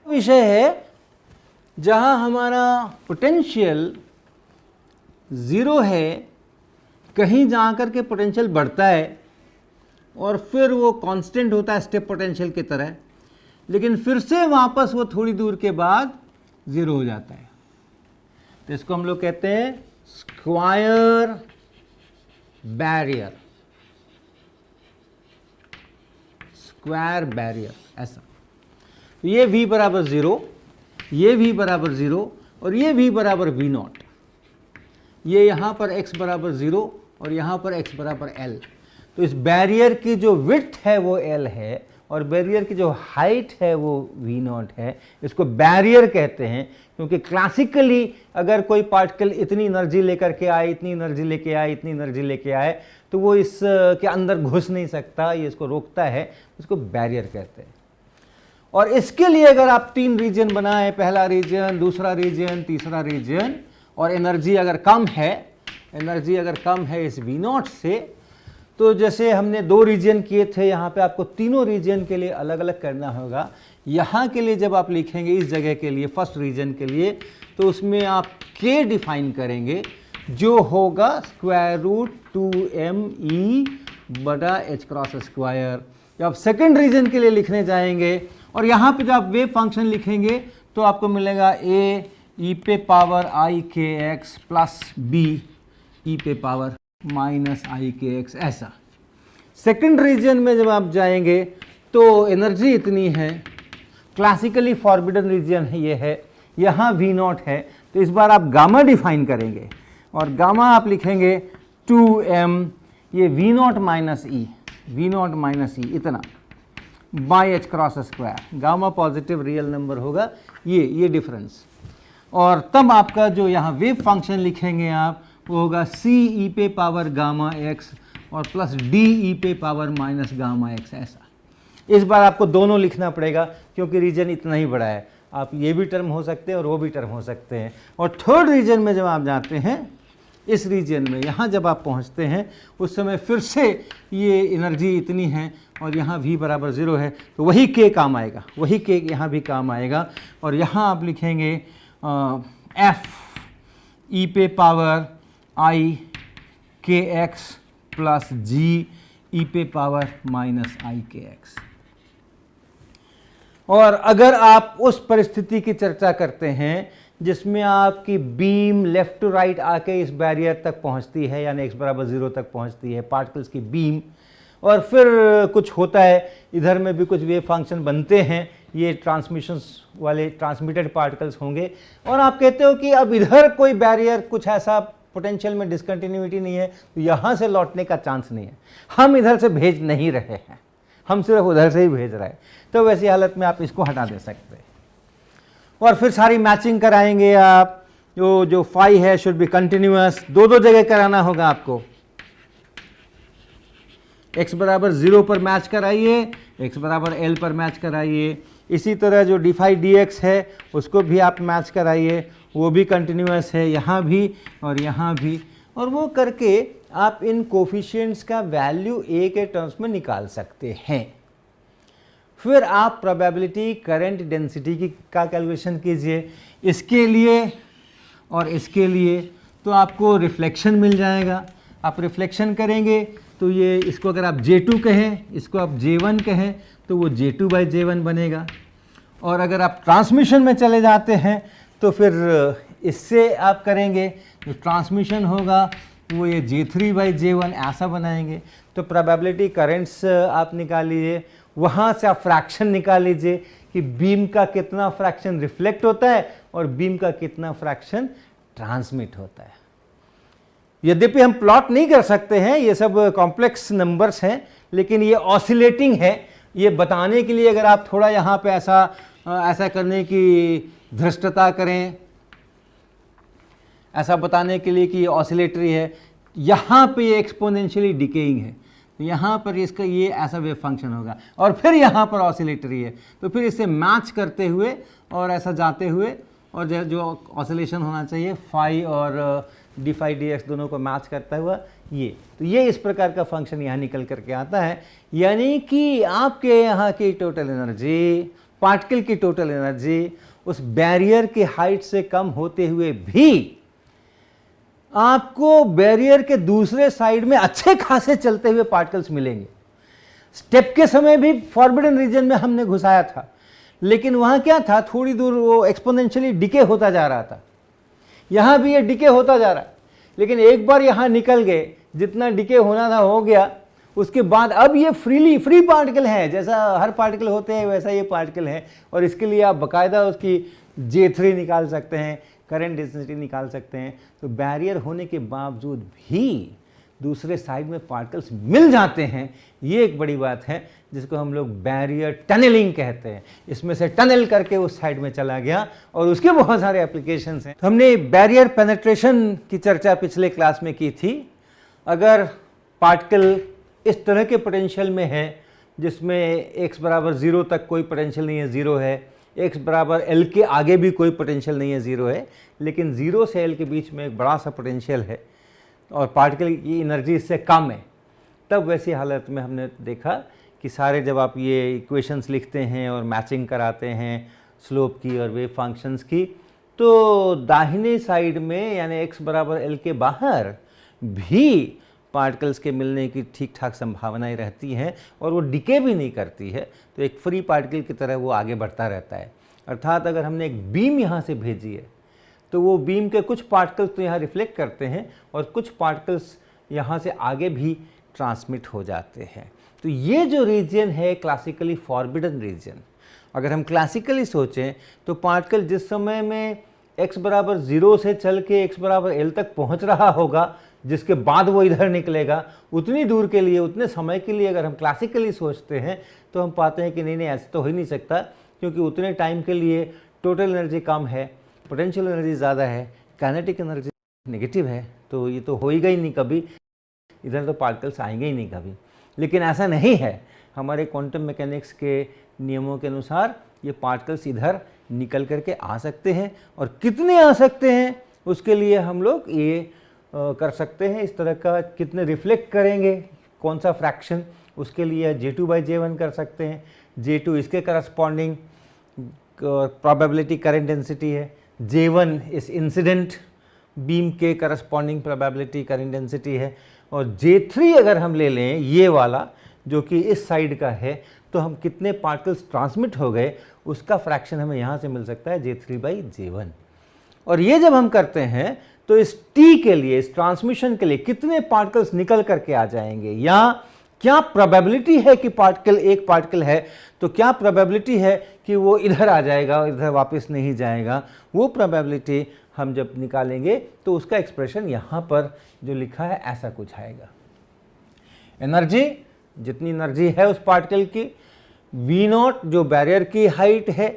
विषय है जहां हमारा पोटेंशियल ज़ीरो है, कहीं जाकर के पोटेंशियल बढ़ता है और फिर वो कांस्टेंट होता है स्टेप पोटेंशियल की तरह, लेकिन फिर से वापस वो थोड़ी दूर के बाद ज़ीरो हो जाता है। तो इसको हम लोग कहते हैं स्क्वायर बैरियर, स्क्वायर बैरियर ऐसा। तो ये v बराबर 0, ये v बराबर 0 और ये v बराबर v0। ये यहाँ पर x बराबर 0 और यहाँ पर x बराबर l। तो इस बैरियर की जो विड्थ है वो l है और बैरियर की जो हाइट है वो v0 है। इसको बैरियर कहते हैं क्योंकि क्लासिकली अगर कोई पार्टिकल इतनी एनर्जी लेकर के आए, इतनी एनर्जी लेके आए, इतनी एनर्जी लेके आए, तो वो इस के अंदर घुस नहीं सकता, ये इसको रोकता है, इसको बैरियर कहते हैं। और इसके लिए अगर आप 3 रीजन बनाएं, पहला रीजन, दूसरा रीजन, तीसरा रीजन, और एनर्जी अगर कम है, एनर्जी अगर कम है इस v0 से, तो जैसे हमने 2 रीजन किए थे, यहाँ पे आपको तीनों रीजन के लिए अलग अलग करना होगा। यहाँ के लिए जब आप लिखेंगे इस जगह के लिए फर्स्ट रीजन के लिए, तो उसमें आप k डिफाइन करेंगे जो होगा स्क्वायर रूट 2me बटा h क्रॉस स्क्वायर। जब आप सेकेंड रीजन के लिए लिखने जाएंगे और यहाँ पे जब आप वेव फंक्शन लिखेंगे तो आपको मिलेगा a e पे power i k x plus b e पे power minus i k x ऐसा। सेकेंड रीजन में जब आप जाएंगे तो एनर्जी इतनी है, क्लासिकली फॉरबिडन रीजन है, ये है, यहाँ v0 है, तो इस बार आप गामा डिफाइन करेंगे और गामा आप लिखेंगे 2m, ये v0 माइनस ई, v0 माइनस ई इतना by H cross square. Gamma positive real number होगा, ये डिफरेंस। और तब आपका जो यहाँ वेव फंक्शन लिखेंगे आप, वो होगा c e पे पावर गामा x और प्लस d e पे पावर माइनस गामा x ऐसा। इस बार आपको दोनों लिखना पड़ेगा क्योंकि रीजन इतना ही बड़ा है, आप ये भी टर्म हो सकते हैं और वो भी टर्म हो सकते हैं। और थर्ड रीजन में जब आप जाते हैं, इस रीजन में यहाँ जब आप पहुँचते हैं उस समय फिर से ये एनर्जी इतनी है और यहाँ v बराबर 0 है, तो वही k काम आएगा, वही k यहाँ भी काम आएगा। और यहाँ आप लिखेंगे f e पे power i k x plus g e पे power minus i k x। और अगर आप उस परिस्थिति की चर्चा करते हैं जिसमें आपकी बीम लेफ्ट टू राइट आके इस बैरियर तक पहुंचती है, यानी x बराबर 0 तक पहुंचती है पार्टिकल्स की बीम, और फिर कुछ होता है, इधर में भी कुछ वेव फंक्शन बनते हैं, ये ट्रांसमिशंस वाले ट्रांसमिटेड पार्टिकल्स होंगे, और आप कहते हो कि अब इधर कोई बैरियर, कुछ ऐसा पोटेंशियल में डिसकंटिन्यूटी नहीं है, तो यहाँ से लौटने का चांस नहीं है, हम इधर से भेज नहीं रहे हैं, हम सिर्फ उधर से ही भेज रहे हैं। तो वैसी हालत में आप इसको हटा दे सकते हैं और फिर सारी मैचिंग कराएंगे आप। जो फाई है शुड बी कंटिन्यूअस, दो जगह कराना होगा आपको। x बराबर 0 पर मैच कराइए, x बराबर l पर मैच कराइए। इसी तरह जो डी फाई डी एक्स है उसको भी आप मैच कराइए, वो भी कंटिन्यूअस है यहाँ भी और यहाँ भी। और वो करके आप इन कोफिशिएंट्स का वैल्यू a के टर्म्स में निकाल सकते हैं। फिर आप प्रोबेबिलिटी करंट डेंसिटी की का कैलकुलेशन कीजिए, इसके लिए और इसके लिए, तो आपको रिफ्लेक्शन मिल जाएगा। आप रिफ्लेक्शन करेंगे तो ये, इसको अगर आप J2 कहें, इसको आप J1 कहें, तो वो J2 बाई J1 बनेगा। और अगर आप ट्रांसमिशन में चले जाते हैं तो फिर इससे आप करेंगे, जो ट्रांसमिशन होगा वो ये J3 बाई J1 ऐसा बनाएंगे। तो प्रोबेबिलिटी करंट्स आप निकाल लीजिए, वहाँ से आप फ्रैक्शन निकाल लीजिए कि बीम का कितना फ्रैक्शन रिफ्लेक्ट होता है और बीम का कितना फ्रैक्शन ट्रांसमिट होता है। यद्यपि हम प्लॉट नहीं कर सकते हैं, ये सब कॉम्प्लेक्स नंबर्स हैं, लेकिन ये ऑसिलेटिंग है। ये बताने के लिए अगर आप थोड़ा यहाँ पे ऐसा करने की धृष्टता करें, ऐसा बताने के लिए कि ये ऑसिलेटरी है, यहाँ पे ये एक्सपोनेंशियली डिकेइंग है, तो यहाँ पर इसका ये ऐसा वेव फंक्शन होगा, और फिर यहाँ पर ऑसिलेटरी है, तो फिर इसे मैच करते हुए और ऐसा जाते हुए, और जो ऑसिलेशन होना चाहिए फाई और डी फाई डी एक्स दोनों को मैच करता हुआ ये, तो ये इस प्रकार का फंक्शन यहाँ निकल करके आता है। यानी कि आपके यहाँ की टोटल एनर्जी पार्टिकल की टोटल एनर्जी उस बैरियर की हाइट से कम होते हुए भी आपको बैरियर के दूसरे साइड में अच्छे खासे चलते हुए पार्टिकल्स मिलेंगे। स्टेप के समय भी फॉरबिडन रीजन में हमने घुसाया था, लेकिन वहां क्या था, थोड़ी दूर वो एक्सपोनेंशियली डिके होता जा रहा था। यहां भी ये डिके होता जा रहा है, लेकिन एक बार यहां निकल गए, जितना डिके होना था हो गया, उसके बाद अब ये फ्री पार्टिकल है, जैसा हर पार्टिकल होते हैं वैसा ये पार्टिकल है। और इसके लिए आप बाकायदा उसकी J3 निकाल सकते हैं, करंट डेंसिटी निकाल सकते हैं। तो बैरियर होने के बावजूद भी दूसरे साइड में पार्टिकल्स मिल जाते हैं, ये एक बड़ी बात है जिसको हम लोग बैरियर टनलिंग कहते हैं। इसमें से टनल करके उस साइड में चला गया और उसके बहुत सारे एप्लीकेशंस हैं। तो हमने बैरियर पेनिट्रेशन की चर्चा पिछले क्लास में की थी। अगर पार्टिकल इस तरह के पोटेंशियल में है जिसमें x बराबर 0 तक कोई पोटेंशियल नहीं है, 0 है, x बराबर L के आगे भी कोई पोटेंशियल नहीं है, 0 है, लेकिन 0 से L के बीच में एक बड़ा सा पोटेंशियल है और पार्टिकल की एनर्जी इससे कम है, तब वैसी हालत में हमने देखा कि सारे जब आप ये इक्वेशंस लिखते हैं और मैचिंग कराते हैं स्लोप की और वेव फंक्शंस की, तो दाहिने साइड में यानी x बराबर L के बाहर भी पार्टिकल्स के मिलने की ठीक ठाक संभावनाएं रहती हैं और वो डिके भी नहीं करती है। तो एक फ्री पार्टिकल की तरह वो आगे बढ़ता रहता है। अर्थात अगर हमने एक बीम यहाँ से भेजी है तो वो बीम के कुछ पार्टिकल्स तो यहाँ रिफ्लेक्ट करते हैं और कुछ पार्टिकल्स यहाँ से आगे भी ट्रांसमिट हो जाते हैं। तो ये जो रीजन है क्लासिकली फॉरबिडन रीजन। अगर हम क्लासिकली सोचें तो पार्टिकल जिस समय में x बराबर 0 से चल के x बराबर L तक पहुँच रहा होगा, जिसके बाद वो इधर निकलेगा, उतनी दूर के लिए, उतने समय के लिए अगर हम क्लासिकली सोचते हैं तो हम पाते हैं कि नहीं ऐसा तो हो ही नहीं सकता, क्योंकि उतने टाइम के लिए टोटल एनर्जी कम है, पोटेंशियल एनर्जी ज़्यादा है, काइनेटिक एनर्जी नेगेटिव है, तो ये तो होएगा ही नहीं कभी, इधर तो पार्टिकल्स आएंगे ही नहीं कभी। लेकिन ऐसा नहीं है, हमारे क्वांटम मैकेनिक्स के नियमों के अनुसार ये पार्टिकल्स इधर निकल करके आ सकते हैं, और कितने आ सकते हैं उसके लिए हम लोग ये कर सकते हैं, इस तरह का कितने रिफ्लेक्ट करेंगे, कौन सा फ्रैक्शन, उसके लिए J2/J1 कर सकते हैं। J2 इसके करस्पॉन्डिंग प्रोबेबिलिटी करंट डेंसिटी है, J1 इस इंसिडेंट बीम के करस्पॉन्डिंग प्रोबेबिलिटी करंट डेंसिटी है, और J3 अगर हम ले लें ये वाला जो कि इस साइड का है, तो हम कितने पार्टिकल्स ट्रांसमिट हो गए उसका फ्रैक्शन हमें यहाँ से मिल सकता है J3/J1। और ये जब हम करते हैं तो इस T के लिए, इस ट्रांसमिशन के लिए कितने पार्टिकल्स निकल करके आ जाएंगे, या क्या प्रोबेबिलिटी है कि एक पार्टिकल है तो क्या प्रोबेबिलिटी है कि वो इधर आ जाएगा और इधर वापस नहीं जाएगा, वो प्रोबेबिलिटी हम जब निकालेंगे तो उसका एक्सप्रेशन यहाँ पर जो लिखा है ऐसा कुछ आएगा। एनर्जी, जितनी एनर्जी है उस पार्टिकल की, V0 जो बैरियर की हाइट है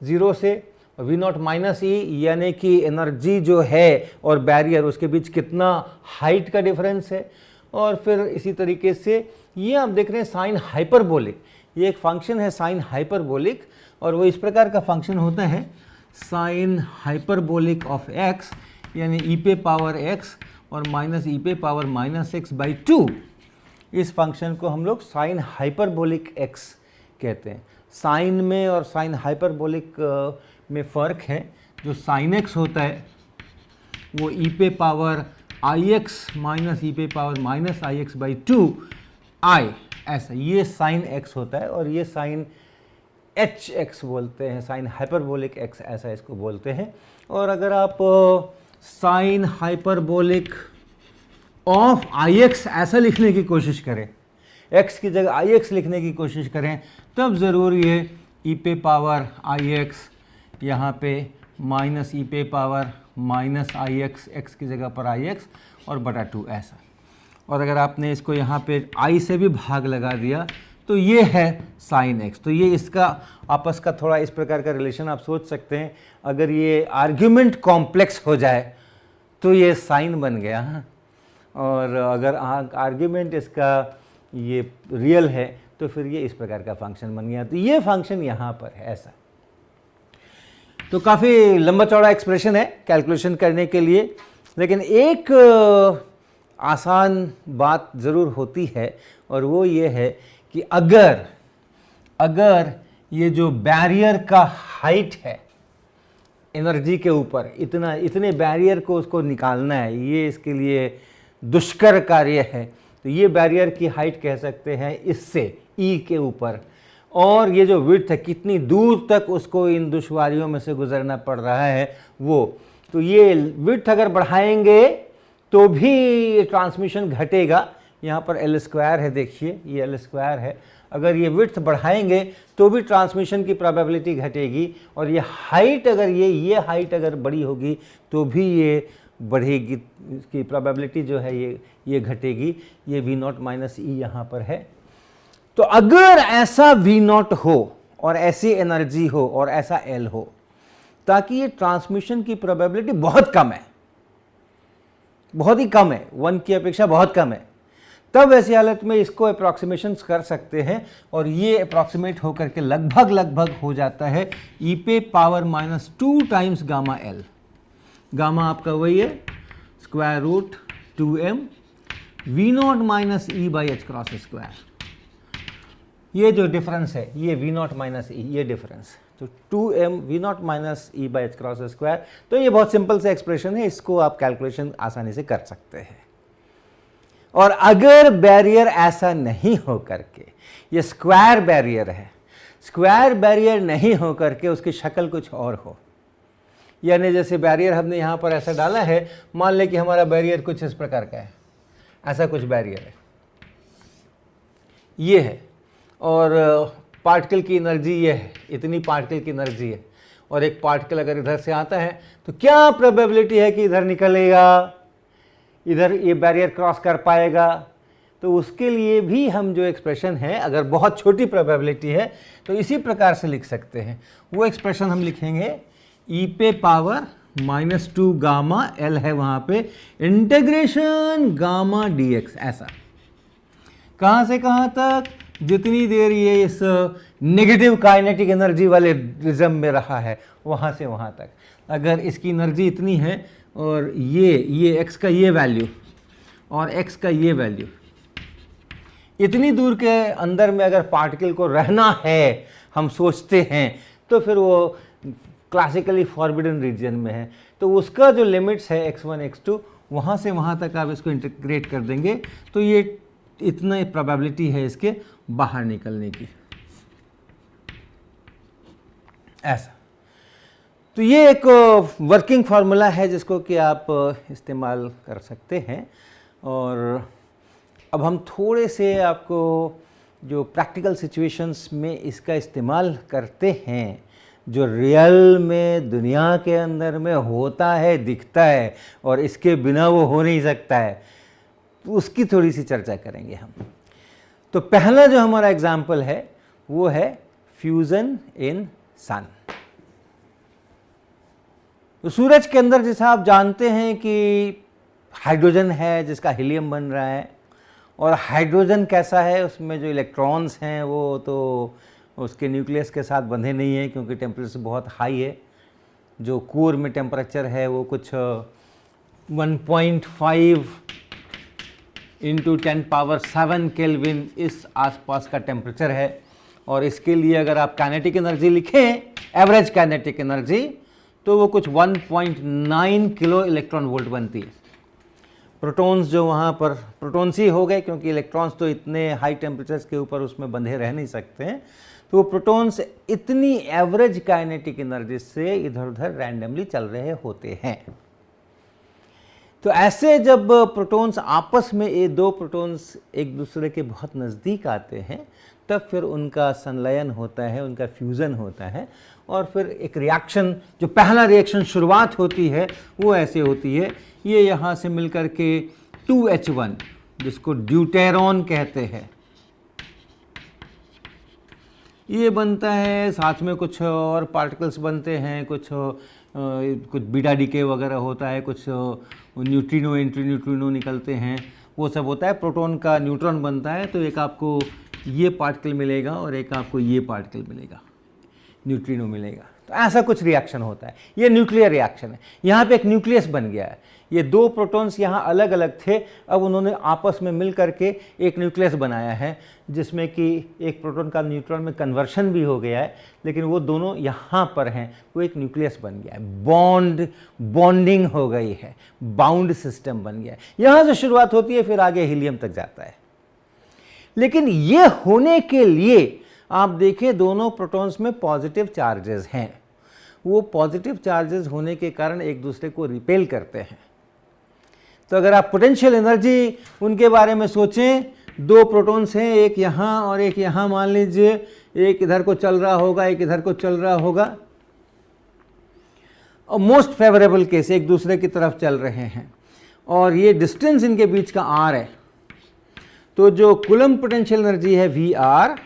0 से, V0 माइनस ई यानी कि एनर्जी जो है और बैरियर उसके बीच कितना हाइट का डिफरेंस है, और फिर इसी तरीके से ये आप देख रहे हैं साइन हाइपरबोलिक, ये एक फंक्शन है साइन हाइपरबोलिक, और वो इस प्रकार का फंक्शन होता है साइन हाइपरबोलिक ऑफ x, यानी e पे पावर x और माइनस e पे पावर -x/2। इस फंक्शन को हम लोग साइन हाइपरबोलिक x कहते हैं। साइन में और साइन हाइपरबोलिक में फ़र्क है। जो साइन x होता है वो e पे पावर ix माइनस e पे पावर -ix/2 i, ऐसा ये साइन x होता है, और ये साइन hx बोलते हैं, साइन हाइपरबोलिक x ऐसा इसको बोलते हैं। और अगर आप साइन हाइपरबोलिक ऑफ ix ऐसा लिखने की कोशिश करें, x की जगह ix लिखने की कोशिश करें, तब ज़रूर ये e पे पावर ix यहाँ पे माइनस e पे पावर -ix, x की जगह पर ix और बटा 2 ऐसा। और अगर आपने इसको यहाँ पे i से भी भाग लगा दिया तो ये है साइन x। तो ये इसका आपस का थोड़ा इस प्रकार का रिलेशन आप सोच सकते हैं। अगर ये आर्ग्यूमेंट कॉम्प्लेक्स हो जाए तो ये साइन बन गया, और अगर आर्ग्यूमेंट इसका ये रियल है तो फिर ये इस प्रकार का फंक्शन बन गया। तो ये फंक्शन यहाँ पर है ऐसा। तो काफ़ी लंबा चौड़ा एक्सप्रेशन है कैलकुलेशन करने के लिए, लेकिन एक आसान बात ज़रूर होती है, और वो ये है कि अगर ये जो बैरियर का हाइट है एनर्जी के ऊपर, इतने बैरियर को उसको निकालना है, ये इसके लिए दुष्कर कार्य है। तो ये बैरियर की हाइट कह सकते हैं इससे ई के ऊपर, और ये जो विड्थ है कितनी दूर तक उसको इन दुश्वारियों में से गुजरना पड़ रहा है वो। तो ये विड्थ अगर बढ़ाएंगे तो भी ट्रांसमिशन घटेगा। यहाँ पर एल स्क्वायर है, देखिए ये एल स्क्वायर है, अगर ये विड्थ बढ़ाएंगे तो भी ट्रांसमिशन की प्रोबेबिलिटी घटेगी, और ये हाइट अगर ये हाइट अगर बड़ी होगी तो भी ये बढ़ेगी, इसकी प्रोबेबिलिटी जो है ये घटेगी। ये V नॉट माइनस ई यहाँ पर है। तो अगर ऐसा V नॉट हो और ऐसी एनर्जी हो और ऐसा L हो, ताकि ये ट्रांसमिशन की प्रोबेबिलिटी बहुत कम है, बहुत ही कम है, 1 की अपेक्षा बहुत कम है, तब ऐसी हालत में इसको अप्रॉक्सीमेशंस कर सकते हैं, और ये अप्रॉक्सीमेट होकर के लगभग हो जाता है e पे power minus 2 times gamma L। Gamma आपका वही है square root 2m V not minus E by H cross square. ये जो डिफरेंस है ये V नॉट माइनस ई, ये डिफरेंस, तो 2m V not minus E by H cross square. तो ये बहुत सिंपल सा एक्सप्रेशन है, इसको आप कैलकुलेशन आसानी से कर सकते हैं। और अगर बैरियर ऐसा नहीं हो करके, ये स्क्वायर बैरियर है, स्क्वायर बैरियर नहीं हो करके उसकी शक्ल कुछ और हो, यानी जैसे बैरियर हमने यहाँ पर ऐसा डाला है, मान लें कि हमारा बैरियर कुछ इस प्रकार का है, ऐसा कुछ बैरियर है, ये है, और पार्टिकल की एनर्जी ये है, इतनी पार्टिकल की एनर्जी है, और एक पार्टिकल अगर इधर से आता है तो क्या प्रोबेबिलिटी है कि इधर निकलेगा, इधर ये बैरियर क्रॉस कर पाएगा। तो उसके लिए भी हम जो एक्सप्रेशन है, अगर बहुत छोटी प्रोबेबिलिटी है तो इसी प्रकार से लिख सकते हैं। वो एक्सप्रेशन हम लिखेंगे e पे पावर माइनस 2 गामा L है वहाँ पे, इंटीग्रेशन गामा dx, ऐसा कहाँ से कहाँ तक, जितनी देर ये इस नेगेटिव काइनेटिक एनर्जी वाले रिज्म में रहा है वहाँ से वहाँ तक। अगर इसकी एनर्जी इतनी है और ये x का ये वैल्यू और x का ये वैल्यू, इतनी दूर के अंदर में अगर पार्टिकल को रहना है हम सोचते हैं, तो फिर वो क्लासिकली फॉरबिडन रीजन में है, तो उसका जो लिमिट्स है x1 x2, वहाँ से वहाँ तक आप इसको इंटीग्रेट कर देंगे तो ये इतना प्रोबेबिलिटी है इसके बाहर निकलने की, ऐसा। तो ये एक वर्किंग फार्मूला है जिसको कि आप इस्तेमाल कर सकते हैं। और अब हम थोड़े से आपको जो प्रैक्टिकल सिचुएशंस में इसका इस्तेमाल करते हैं, जो रियल में दुनिया के अंदर में होता है, दिखता है, और इसके बिना वो हो नहीं सकता है, तो उसकी थोड़ी सी चर्चा करेंगे हम। तो पहला जो हमारा एग्जाम्पल है वो है फ्यूज़न इन सन। तो सूरज के अंदर जैसा आप जानते हैं कि हाइड्रोजन है जिसका हीलियम बन रहा है, और हाइड्रोजन कैसा है, उसमें जो इलेक्ट्रॉन्स हैं वो तो उसके न्यूक्लियस के साथ बंधे नहीं हैं क्योंकि टेम्परेचर बहुत हाई है। जो कोर में टेम्परेचर है वो कुछ 1.5 इंटू 10⁻7 केल्विन इस आसपास का टेम्परेचर है। और इसके लिए अगर आप काइनेटिक एनर्जी लिखें, एवरेज काइनेटिक एनर्जी, तो वो कुछ 1.9 किलो इलेक्ट्रॉन वोल्ट बनती है। प्रोटॉन्स जो वहाँ पर प्रोटॉन्स ही हो गए क्योंकि इलेक्ट्रॉन्स तो इतने हाई टेम्परेचर्स के ऊपर उसमें बंधे रह नहीं सकते हैं, तो वो प्रोटॉन्स इतनी एवरेज काइनेटिक एनर्जी से इधर उधर रैंडमली चल रहे होते हैं। तो ऐसे जब प्रोटॉन्स आपस में, ये दो प्रोटॉन्स एक दूसरे के बहुत नज़दीक आते हैं, तब फिर उनका संलयन होता है, उनका फ्यूज़न होता है, और फिर एक रिएक्शन, जो पहला रिएक्शन शुरुआत होती है वो ऐसे होती है। ये यहाँ से मिलकर के 2H1 जिसको ड्यूटेरॉन कहते हैं, ये बनता है, साथ में कुछ और पार्टिकल्स बनते हैं, कुछ बीटा डीके वगैरह होता है, कुछ न्यूट्रिनो एंटी न्यूट्रिनो निकलते हैं, वो सब होता है। प्रोटॉन का न्यूट्रॉन बनता है, तो एक आपको ये पार्टिकल मिलेगा और एक आपको ये पार्टिकल मिलेगा। न्यूट्रिनो मिलेगा। तो ऐसा कुछ रिएक्शन होता है, ये न्यूक्लियर रिएक्शन है। यहाँ पे एक न्यूक्लियस बन गया है, ये दो प्रोटॉन्स यहाँ अलग अलग थे, अब उन्होंने आपस में मिल करके एक न्यूक्लियस बनाया है, जिसमें कि एक प्रोटॉन का न्यूट्रॉन में कन्वर्शन भी हो गया है, लेकिन वो दोनों यहाँ पर हैं, वो एक न्यूक्लियस बन गया है, बॉन्डिंग हो गई है, बाउंड सिस्टम बन गया है। यहाँ से शुरुआत होती है, फिर आगे हीलियम तक जाता है। लेकिन ये होने के लिए आप देखें दोनों प्रोटॉन्स में पॉजिटिव चार्जेस हैं, वो पॉजिटिव चार्जेस होने के कारण एक दूसरे को रिपेल करते हैं। तो अगर आप पोटेंशियल एनर्जी उनके बारे में सोचें, दो प्रोटॉन्स हैं, एक यहाँ और एक यहाँ, मान लीजिए एक इधर को चल रहा होगा, एक इधर को चल रहा होगा, और मोस्ट फेवरेबल केस एक दूसरे की तरफ चल रहे हैं, और ये डिस्टेंस इनके बीच का r है। तो जो कूलम्ब पोटेंशियल एनर्जी है VR,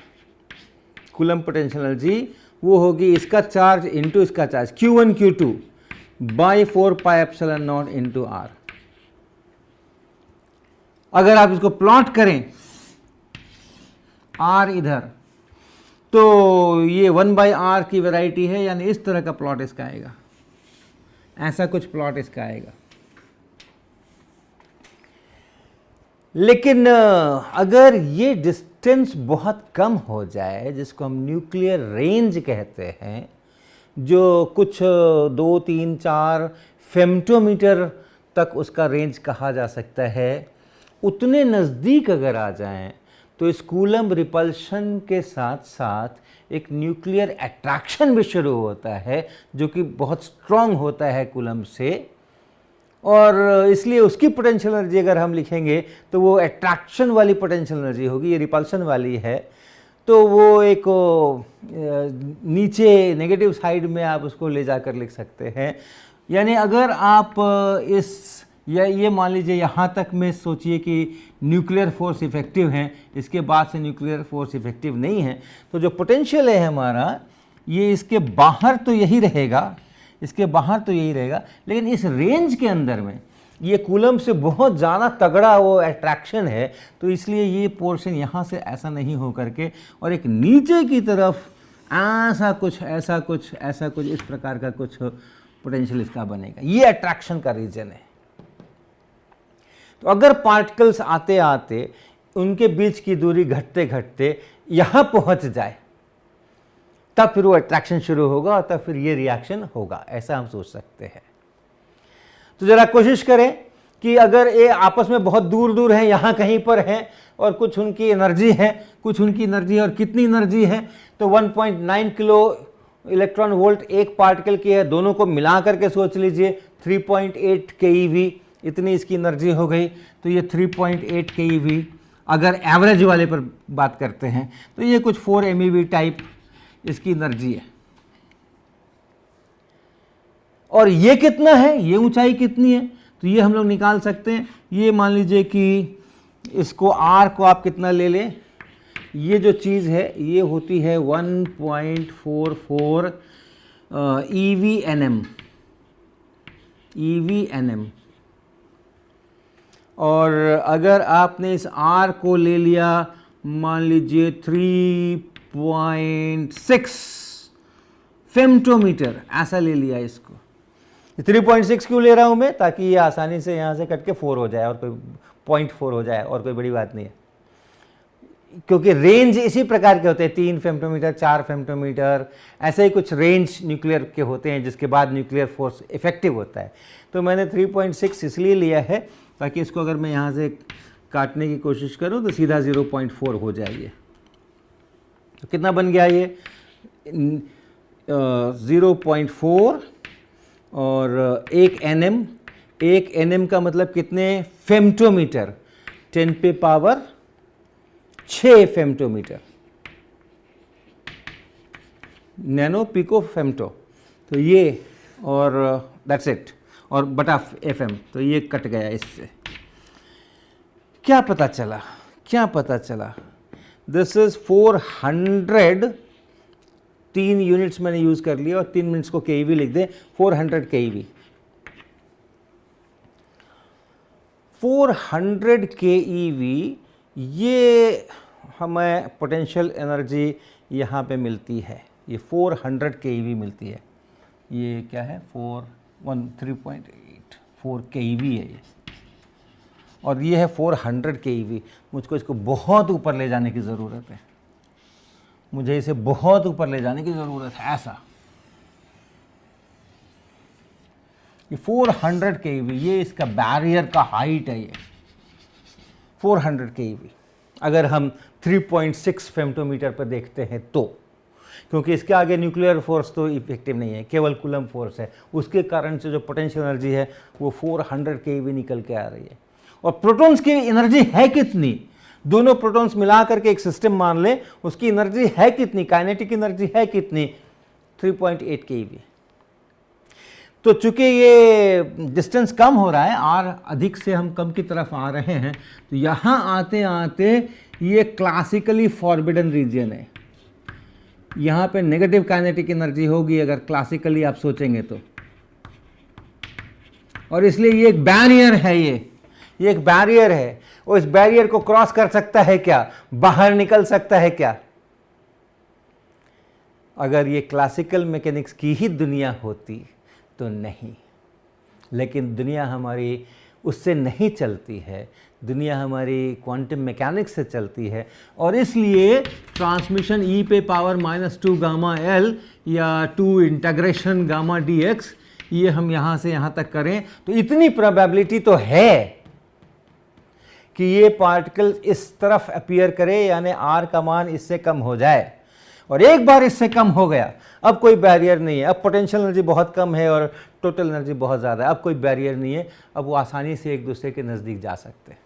कूलम्ब पोटेंशियल एनर्जी, वो होगी इसका चार्ज इंटू इसका charge, Q1 Q2 by 4πε0 into R। अगर आप इसको प्लॉट करें R इधर, तो ये 1/R की वैरायटी है, यानी इस तरह का प्लॉट इसका आएगा, ऐसा कुछ प्लॉट इसका आएगा। लेकिन अगर ये डिस्टेंस बहुत कम हो जाए, जिसको हम न्यूक्लियर रेंज कहते हैं, जो कुछ 2, 3, 4 फेम्टोमीटर तक उसका रेंज कहा जा सकता है, उतने नज़दीक अगर आ जाएं, तो इस कूलम्ब रिपल्शन के साथ साथ एक न्यूक्लियर अट्रैक्शन भी शुरू होता है, जो कि बहुत स्ट्रॉन्ग होता है कूलम्ब से, और इसलिए उसकी पोटेंशियल एनर्जी अगर हम लिखेंगे तो वो अट्रैक्शन वाली पोटेंशियल एनर्जी होगी, ये रिपल्शन वाली है, तो वो एक नीचे नेगेटिव साइड में आप उसको ले जाकर लिख सकते हैं। यानी अगर आप ये मान लीजिए यहाँ तक में सोचिए कि न्यूक्लियर फोर्स इफेक्टिव हैं, इसके बाद से न्यूक्लियर फोर्स इफेक्टिव नहीं है, तो जो पोटेंशियल है हमारा, ये इसके बाहर तो यही रहेगा, इसके बाहर तो यही रहेगा, लेकिन इस रेंज के अंदर में ये कूलम्ब से बहुत ज़्यादा तगड़ा वो अट्रैक्शन है, तो इसलिए ये पोर्शन यहाँ से ऐसा नहीं हो करके और एक नीचे की तरफ ऐसा कुछ ऐसा कुछ ऐसा कुछ इस प्रकार का कुछ पोटेंशियल इसका बनेगा। ये अट्रैक्शन का रीजन है। तो अगर पार्टिकल्स आते आते उनके बीच की दूरी घटते घटते यहाँ पहुँच जाए, तब फिर वो अट्रैक्शन शुरू होगा और तब फिर ये रिएक्शन होगा, ऐसा हम सोच सकते हैं। तो ज़रा कोशिश करें कि अगर ये आपस में बहुत दूर दूर हैं, यहाँ कहीं पर हैं, और कुछ उनकी एनर्जी है, कुछ उनकी एनर्जी है, और कितनी एनर्जी है, तो 1.9 किलो इलेक्ट्रॉन वोल्ट एक पार्टिकल की है, दोनों को मिला करके सोच लीजिए 3.8 keV इतनी इसकी एनर्जी हो गई। तो ये 3.8 keV अगर एवरेज वाले पर बात करते हैं, तो ये कुछ 4 MeV टाइप इसकी एनर्जी है। और ये कितना है, ये ऊंचाई कितनी है, तो ये हम लोग निकाल सकते हैं। ये मान लीजिए कि इसको R को आप कितना ले लें, ये जो चीज़ है ये होती है 1.44 EV/nm। और अगर आपने इस R को ले लिया मान लीजिए 3.6 फेम्टोमीटर, ऐसा ले लिया इसको। 3.6 क्यों ले रहा हूँ मैं, ताकि ये आसानी से यहाँ से कट के 4 हो जाए और कोई 0.4 हो जाए, और कोई बड़ी बात नहीं है, क्योंकि रेंज इसी प्रकार के होते हैं, 3 फेम्टोमीटर 4 फेम्टोमीटर ऐसे ही कुछ रेंज न्यूक्लियर के होते हैं, जिसके बाद न्यूक्लियर फोर्स इफेक्टिव होता है। तो मैंने 3.6 इसलिए लिया है ताकि इसको अगर मैं यहाँ से काटने की कोशिश करूँ तो सीधा 0.4 हो जाए। तो कितना बन गया ये 0.4 और 1 nm, 1 nm का मतलब कितने फेम्टोमीटर, 10 पे पावर 6 फेम्टोमीटर, नैनो पिको फेम्टो। तो ये और दैट्स इट, और बटा FM, तो ये कट गया इससे। क्या पता चला, क्या पता चला, दिस इज 400, 3 यूनिट्स मैंने यूज कर लिया और 3 मिनट्स को keV लिख दें, 400 keV। 400 keV ये हमें पोटेंशियल एनर्जी यहाँ पे मिलती है। ये 400 keV मिलती है। ये क्या है 3.8 keV है ये, और ये है 400 keV। मुझको इसको बहुत ऊपर ले जाने की ज़रूरत है, मुझे इसे बहुत ऊपर ले जाने की ज़रूरत है। ऐसा ये 400 keV, ये इसका बैरियर का हाइट है, ये 400 keV। अगर हम 3.6 फेम्टोमीटर पर देखते हैं तो, क्योंकि इसके आगे न्यूक्लियर फोर्स तो इफेक्टिव नहीं है, केवल कूलम फोर्स है, उसके कारण से जो पोटेंशियल एनर्जी है वो 400 keV निकल के आ रही है। और प्रोटॉन्स की एनर्जी है कितनी, दोनों प्रोटॉन्स मिला करके एक सिस्टम मान लें, उसकी एनर्जी है कितनी, काइनेटिक एनर्जी है कितनी, 3.8 keV। तो चूंकि ये डिस्टेंस कम हो रहा है, आर अधिक से हम कम की तरफ आ रहे हैं, तो यहाँ आते आते ये क्लासिकली फॉरबिडन रीजन है। यहाँ पे नेगेटिव काइनेटिक एनर्जी होगी अगर क्लासिकली आप सोचेंगे तो, और इसलिए ये एक बैरियर है, ये एक बैरियर है। और इस बैरियर को क्रॉस कर सकता है क्या, बाहर निकल सकता है क्या? अगर ये क्लासिकल मैकेनिक्स की ही दुनिया होती तो नहीं, लेकिन दुनिया हमारी उससे नहीं चलती है, दुनिया हमारी क्वांटम मैकेनिक्स से चलती है। और इसलिए ट्रांसमिशन e पे पावर -2 गामा l या 2 इंटीग्रेशन गामा dx, ये हम यहाँ से यहाँ तक करें तो इतनी प्रोबेबिलिटी तो है कि ये पार्टिकल इस तरफ अपीयर करे, यानी r का मान इससे कम हो जाए। और एक बार इससे कम हो गया, अब कोई बैरियर नहीं है, अब पोटेंशियल एनर्जी बहुत कम है और टोटल एनर्जी बहुत ज़्यादा है, अब कोई बैरियर नहीं है, अब वो आसानी से एक दूसरे के नज़दीक जा सकते हैं।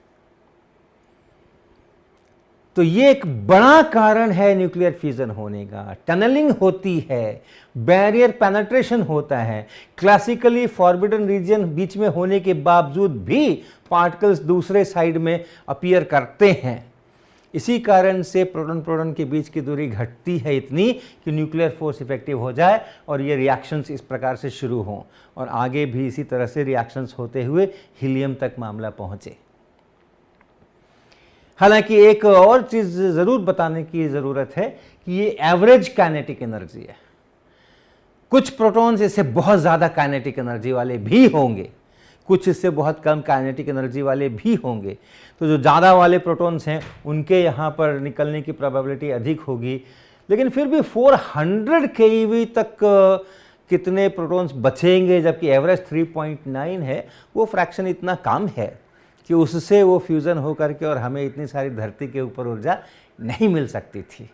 तो ये एक बड़ा कारण है न्यूक्लियर फ्यूजन होने का। टनलिंग होती है, बैरियर पेनिट्रेशन होता है, क्लासिकली फॉरबिडन रीजन बीच में होने के बावजूद भी पार्टिकल्स दूसरे साइड में अपीयर करते हैं। इसी कारण से प्रोटॉन प्रोटॉन के बीच की दूरी घटती है इतनी कि न्यूक्लियर फोर्स इफेक्टिव हो जाए और ये रिएक्शंस इस प्रकार से शुरू हों, और आगे भी इसी तरह से रिएक्शंस होते हुए हीलियम तक मामला पहुंचे। हालांकि एक और चीज़ ज़रूर बताने की ज़रूरत है कि ये एवरेज काइनेटिक एनर्जी है। कुछ प्रोटॉन्स इससे बहुत ज़्यादा काइनेटिक एनर्जी वाले भी होंगे, कुछ इससे बहुत कम काइनेटिक एनर्जी वाले भी होंगे। तो जो ज़्यादा वाले प्रोटॉन्स हैं उनके यहाँ पर निकलने की प्रोबेबिलिटी अधिक होगी, लेकिन फिर भी 400 keV तक कितने प्रोटॉन्स बचेंगे, जबकि एवरेज 3.9 है। वो फ्रैक्शन इतना कम है कि उससे वो फ्यूज़न हो करके और हमें इतनी सारी धरती के ऊपर ऊर्जा नहीं मिल सकती थी।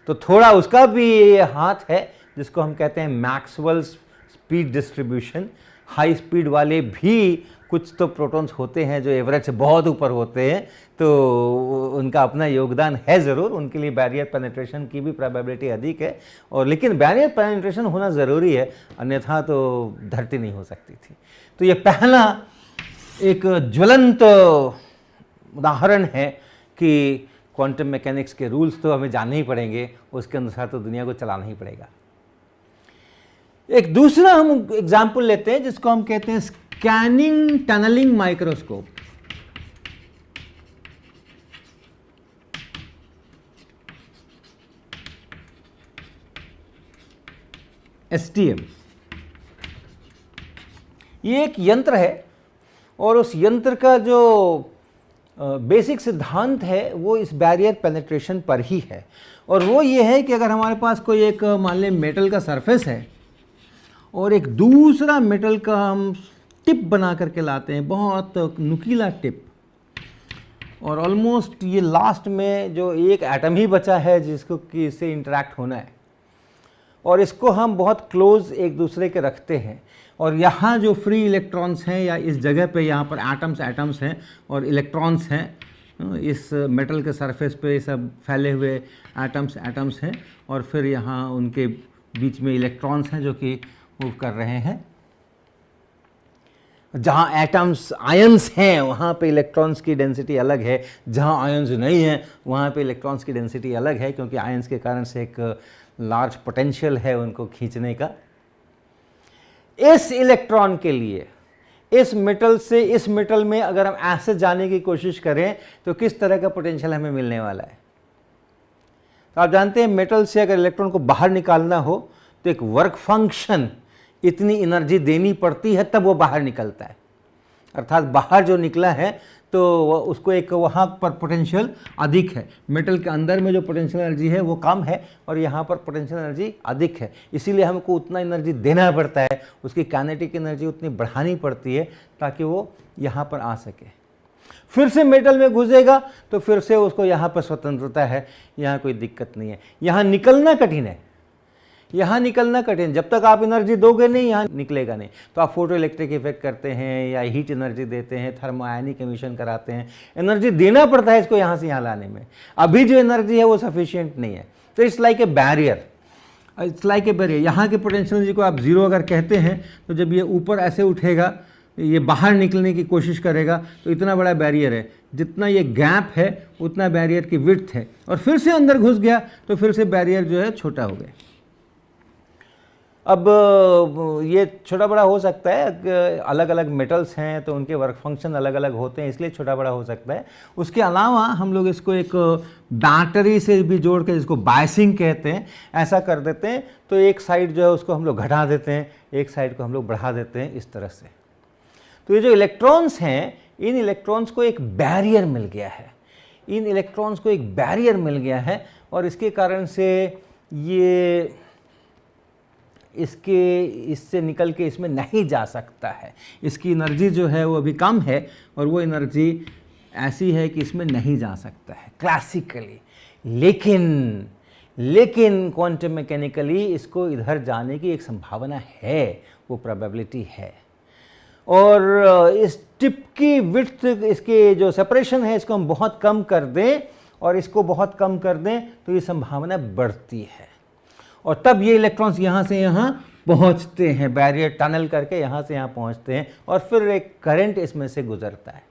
तो थोड़ा उसका भी हाथ है, जिसको हम कहते हैं Maxwell's speed distribution. High speed वाले भी कुछ तो प्रोटॉन्स होते हैं जो एवरेज से बहुत ऊपर होते हैं, तो उनका अपना योगदान है ज़रूर, उनके लिए बैरियर पेनिट्रेशन की भी प्रोबेबिलिटी अधिक है। और लेकिन बैरियर पेनिट्रेशन होना ज़रूरी है, अन्यथा तो धरती नहीं हो सकती थी। तो ये पहला एक ज्वलंत उदाहरण है कि क्वांटम मैकेनिक्स के रूल्स तो हमें जानने ही पड़ेंगे, उसके अनुसार तो दुनिया को चलाना ही पड़ेगा। एक दूसरा हम एग्जाम्पल लेते हैं जिसको हम कहते हैं स्कैनिंग टनलिंग माइक्रोस्कोप। STM। ये एक यंत्र है और उस यंत्र का जो बेसिक सिद्धांत है वो इस बैरियर पेनिट्रेशन पर ही है। और वो ये है कि अगर हमारे पास कोई एक मान लें मेटल का सरफेस है और एक दूसरा मेटल का हम टिप बना करके लाते हैं, बहुत नुकीला टिप, और ऑलमोस्ट ये लास्ट में जो एक एटम ही बचा है जिसको कि इससे इंटरेक्ट होना है, और इसको हम बहुत क्लोज एक दूसरे के रखते हैं, और यहाँ जो फ्री इलेक्ट्रॉन्स हैं या इस जगह पे यहाँ पर एटम्स हैं और इलेक्ट्रॉन्स हैं, इस मेटल के सरफेस पे सब फैले हुए एटम्स हैं, और फिर यहाँ उनके बीच में इलेक्ट्रॉन्स हैं जो कि मूव कर रहे हैं। जहाँ एटम्स आयंस हैं वहाँ पे इलेक्ट्रॉन्स की डेंसिटी अलग है, जहाँ आयंस नहीं है वहाँ पे इलेक्ट्रॉन्स की डेंसिटी अलग है, क्योंकि आयंस के कारण से एक लार्ज पोटेंशियल है उनको खींचने का। इस इलेक्ट्रॉन के लिए इस मेटल से इस मेटल में अगर हम ऐसे जाने की कोशिश करें तो किस तरह का पोटेंशियल हमें मिलने वाला है। तो आप जानते हैं मेटल से अगर इलेक्ट्रॉन को बाहर निकालना हो तो एक वर्क फंक्शन इतनी एनर्जी देनी पड़ती है, तब वो बाहर निकलता है। अर्थात बाहर जो निकला है तो उसको एक वहाँ पर पोटेंशियल अधिक है, मेटल के अंदर में जो पोटेंशियल एनर्जी है वो कम है और यहाँ पर पोटेंशियल एनर्जी अधिक है, इसीलिए हमको उतना एनर्जी देना पड़ता है, उसकी काइनेटिक एनर्जी उतनी बढ़ानी पड़ती है ताकि वो यहाँ पर आ सके। फिर से मेटल में घुसेगा तो फिर से उसको यहाँ पर स्वतंत्रता है, यहाँ कोई दिक्कत नहीं है। यहाँ निकलना कठिन है, यहाँ निकलना कठिन, जब तक आप एनर्जी दोगे नहीं यहाँ निकलेगा नहीं। तो आप फोटो इलेक्ट्रिक इफेक्ट करते हैं या हीट एनर्जी देते हैं, थर्मो आयनिक एमिशन कराते हैं, एनर्जी देना पड़ता है इसको यहाँ से यहाँ लाने में। अभी जो एनर्जी है वो सफिशिएंट नहीं है, तो it's like a barrier, it's like a barrier. यहाँ के पोटेंशियल एनर्जी को आप जीरो अगर कहते हैं तो जब ये ऊपर ऐसे उठेगा, ये बाहर निकलने की कोशिश करेगा तो इतना बड़ा बैरियर है, जितना ये गैप है उतना बैरियर की विड्थ है, और फिर से अंदर घुस गया तो फिर से बैरियर जो है छोटा हो गया। अब ये छोटा बड़ा हो सकता है, अलग अलग मेटल्स हैं तो उनके वर्क फंक्शन अलग अलग होते हैं, इसलिए छोटा बड़ा हो सकता है। उसके अलावा हम लोग इसको एक बैटरी से भी जोड़ के, जिसको बायसिंग कहते हैं, ऐसा कर देते हैं तो एक साइड जो है उसको हम लोग घटा देते हैं, एक साइड को हम लोग बढ़ा देते हैं, इस तरह से। तो ये जो इलेक्ट्रॉन्स हैं, इन इलेक्ट्रॉन्स को एक बैरियर मिल गया है, इन इलेक्ट्रॉन्स को एक बैरियर मिल गया है, और इसके कारण से ये इससे निकल के इसमें नहीं जा सकता है। इसकी एनर्जी जो है वो अभी कम है और वो एनर्जी ऐसी है कि इसमें नहीं जा सकता है क्लासिकली। लेकिन क्वांटम मैकेनिकली इसको इधर जाने की एक संभावना है, वो प्रोबेबिलिटी है। और इस टिप की विड्थ, इसके जो सेपरेशन है, इसको हम बहुत कम कर दें और इसको बहुत कम कर दें तो ये संभावना बढ़ती है, और तब ये इलेक्ट्रॉन्स यहाँ से यहाँ पहुँचते हैं, बैरियर टनल करके यहाँ से यहाँ पहुँचते हैं, और फिर एक करंट इसमें से गुजरता है।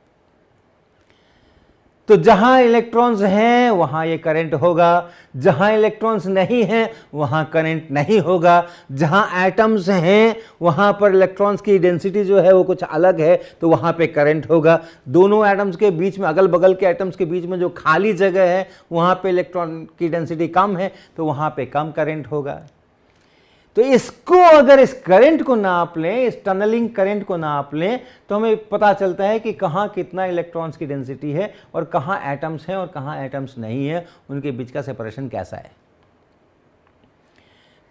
तो जहाँ इलेक्ट्रॉन्स हैं वहाँ ये करंट होगा, जहाँ इलेक्ट्रॉन्स नहीं हैं वहाँ करंट नहीं होगा। जहाँ एटम्स हैं वहाँ पर इलेक्ट्रॉन्स की डेंसिटी जो है वो कुछ अलग है, तो वहाँ पे करंट होगा। दोनों एटम्स के बीच में, अगल बगल के एटम्स के बीच में जो खाली जगह है वहाँ पे इलेक्ट्रॉन की डेंसिटी कम है, तो वहाँ पे कम करंट होगा। तो इसको अगर इस करंट को नाप लें, इस टनलिंग करंट को नाप लें, तो हमें पता चलता है कि कहाँ कितना इलेक्ट्रॉन्स की डेंसिटी है और कहाँ एटम्स हैं और कहाँ एटम्स नहीं है, उनके बीच का सेपरेशन कैसा है।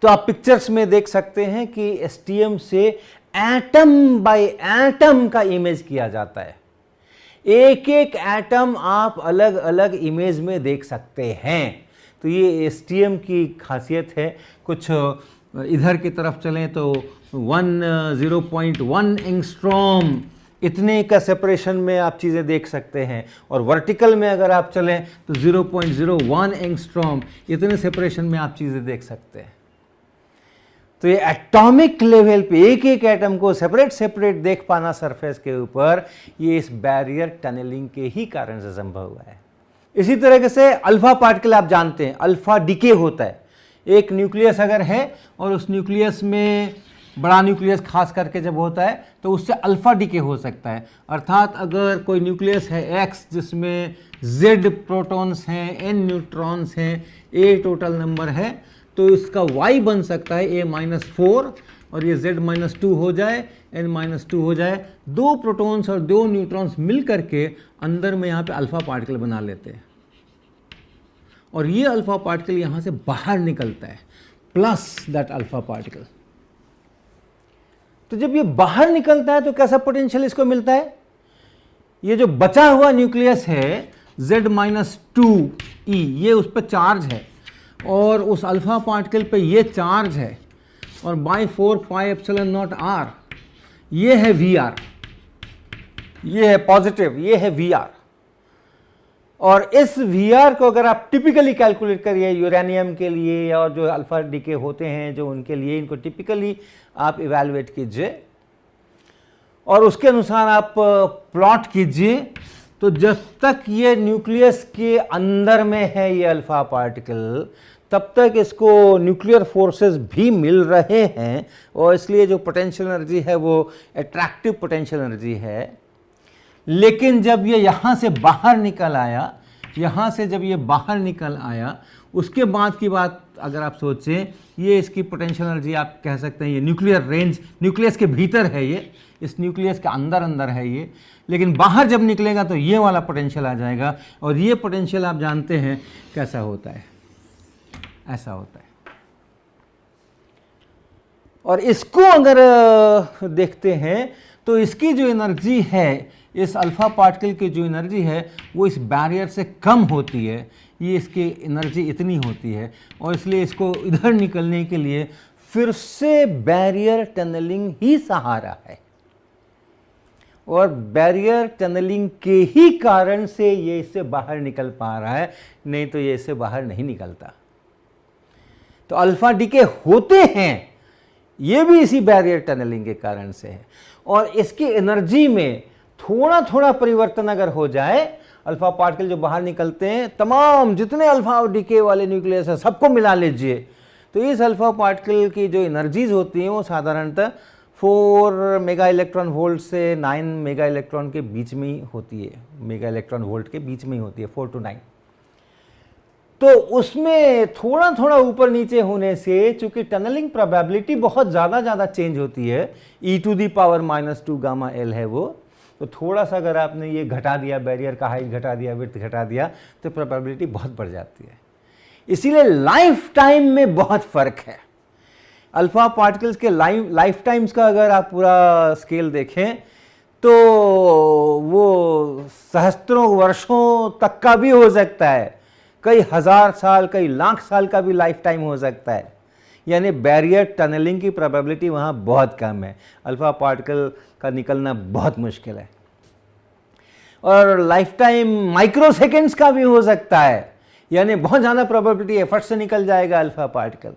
तो आप पिक्चर्स में देख सकते हैं कि एसटीएम से एटम बाय एटम का इमेज किया जाता है। एक एक एटम आप अलग अलग इमेज में देख सकते हैं। तो ये एसटीएम की खासियत है। कुछ इधर की तरफ चलें तो 0.1 एंगस्ट्रॉम इतने का सेपरेशन में आप चीज़ें देख सकते हैं, और वर्टिकल में अगर आप चलें तो 0.01 एंगस्ट्रॉम इतने सेपरेशन में आप चीज़ें देख सकते हैं। तो ये एटॉमिक लेवल पे एक एक एटम को सेपरेट देख पाना सरफेस के ऊपर, ये इस बैरियर टनलिंग के ही कारण से संभव हुआ है। इसी तरीके से अल्फा पार्टिकल आप जानते हैं, अल्फा डिके होता है। एक न्यूक्लियस अगर है और उस न्यूक्लियस में, बड़ा न्यूक्लियस खास करके जब होता है तो उससे अल्फा डिके हो सकता है। अर्थात अगर कोई न्यूक्लियस है X जिसमें Z प्रोटॉन्स हैं, N न्यूट्रॉन्स हैं, A टोटल नंबर है, तो इसका Y बन सकता है A-4 और ये Z-2 हो जाए, N-2 हो जाए। दो प्रोटॉन्स और दो न्यूट्रॉन्स मिल करके अंदर में यहाँ पे अल्फा पार्टिकल बना लेते हैं, और ये अल्फा पार्टिकल यहाँ से बाहर निकलता है, प्लस दैट अल्फा पार्टिकल। तो जब ये बाहर निकलता है तो कैसा पोटेंशियल इसको मिलता है? ये जो बचा हुआ न्यूक्लियस है Z-2e, ये उस पर चार्ज है और उस अल्फा पार्टिकल पे ये चार्ज है, और बाई 4πε0r ये है Vr, ये है पॉजिटिव, ये है Vr। और इस Vr को अगर आप टिपिकली कैलकुलेट करिए यूरेनियम के लिए और जो अल्फा डिके होते हैं जो उनके लिए, इनको टिपिकली आप इवैल्यूएट कीजिए और उसके अनुसार आप प्लॉट कीजिए। तो जब तक ये न्यूक्लियस के अंदर में है ये अल्फा पार्टिकल, तब तक इसको न्यूक्लियर फोर्सेस भी मिल रहे हैं, और इसलिए जो पोटेंशियल एनर्जी है वो अट्रैक्टिव पोटेंशियल एनर्जी है। लेकिन जब ये यहाँ से बाहर निकल आया, यहाँ से जब ये बाहर निकल आया, उसके बाद की बात अगर आप सोचें, ये इसकी पोटेंशियल एनर्जी आप कह सकते हैं, ये न्यूक्लियर रेंज, न्यूक्लियस के भीतर है ये, इस न्यूक्लियस के अंदर अंदर है ये, लेकिन बाहर जब निकलेगा तो ये वाला पोटेंशियल आ जाएगा। और ये पोटेंशियल आप जानते हैं कैसा होता है, ऐसा होता है। और इसको अगर देखते हैं तो इसकी जो एनर्जी है, इस अल्फा पार्टिकल की जो एनर्जी है वो इस बैरियर से कम होती है, ये इसकी एनर्जी इतनी होती है, और इसलिए इसको इधर निकलने के लिए फिर से बैरियर टनलिंग ही सहारा है। और बैरियर टनलिंग के ही कारण से ये इससे बाहर निकल पा रहा है, नहीं तो ये इससे बाहर नहीं निकलता। तो अल्फा डीके होते हैं ये भी इसी बैरियर टनलिंग के कारण से है। और इसकी एनर्जी में थोड़ा थोड़ा परिवर्तन अगर हो जाए, अल्फा पार्टिकल जो बाहर निकलते हैं, तमाम जितने अल्फा डीके वाले न्यूक्लियस है सबको मिला लीजिए, तो इस अल्फा पार्टिकल की जो एनर्जीज होती हैं वो साधारणतः 4 मेगा इलेक्ट्रॉन वोल्ट से 9 मेगा इलेक्ट्रॉन के बीच में ही होती है, मेगा इलेक्ट्रॉन वोल्ट के बीच में ही होती है, 4 to 9। तो उसमें थोड़ा थोड़ा ऊपर नीचे होने से, चूंकि टनलिंग प्रोबेबिलिटी बहुत ज़्यादा चेंज होती है, e⁻² गामा L है वो, तो थोड़ा सा अगर आपने ये घटा दिया, बैरियर का हाइट घटा दिया, विड्थ घटा दिया, तो प्रोबेबिलिटी बहुत बढ़ जाती है। इसीलिए लाइफ टाइम में बहुत फ़र्क है। अल्फा पार्टिकल्स के लाइफ टाइम्स का अगर आप पूरा स्केल देखें तो वो सहस्त्रों वर्षों तक का भी हो सकता है, कई हज़ार साल, कई लाख साल का भी लाइफ टाइम हो सकता है। यानी बैरियर टनलिंग की प्रोबेबिलिटी वहाँ बहुत कम है, अल्फा पार्टिकल का निकलना बहुत मुश्किल है। और लाइफ टाइम माइक्रो सेकेंड्स का भी हो सकता है, यानी बहुत ज़्यादा प्रोबेबिलिटी है फट से निकल जाएगा अल्फा पार्टिकल,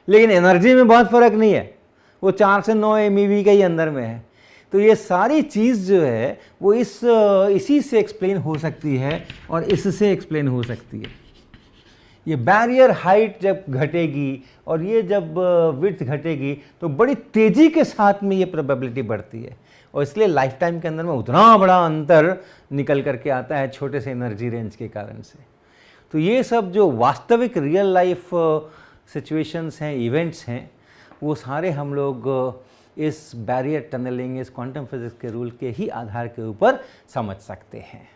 लेकिन एनर्जी में बहुत फ़र्क नहीं है, वो 4 से 9 MeV के ही अंदर में है। तो ये सारी चीज़ जो है वो इसी से एक्सप्लेन हो सकती है और इससे एक्सप्लेन हो सकती है। ये बैरियर हाइट जब घटेगी और ये जब विड्थ घटेगी तो बड़ी तेज़ी के साथ में ये प्रोबेबिलिटी बढ़ती है, और इसलिए लाइफ टाइम के अंदर में उतना बड़ा अंतर निकल करके आता है छोटे से एनर्जी रेंज के कारण से। तो ये सब जो वास्तविक रियल लाइफ सिचुएशंस हैं, इवेंट्स हैं, वो सारे हम लोग इस बैरियर टनलिंग, इस क्वांटम फिजिक्स के रूल के ही आधार के ऊपर समझ सकते हैं।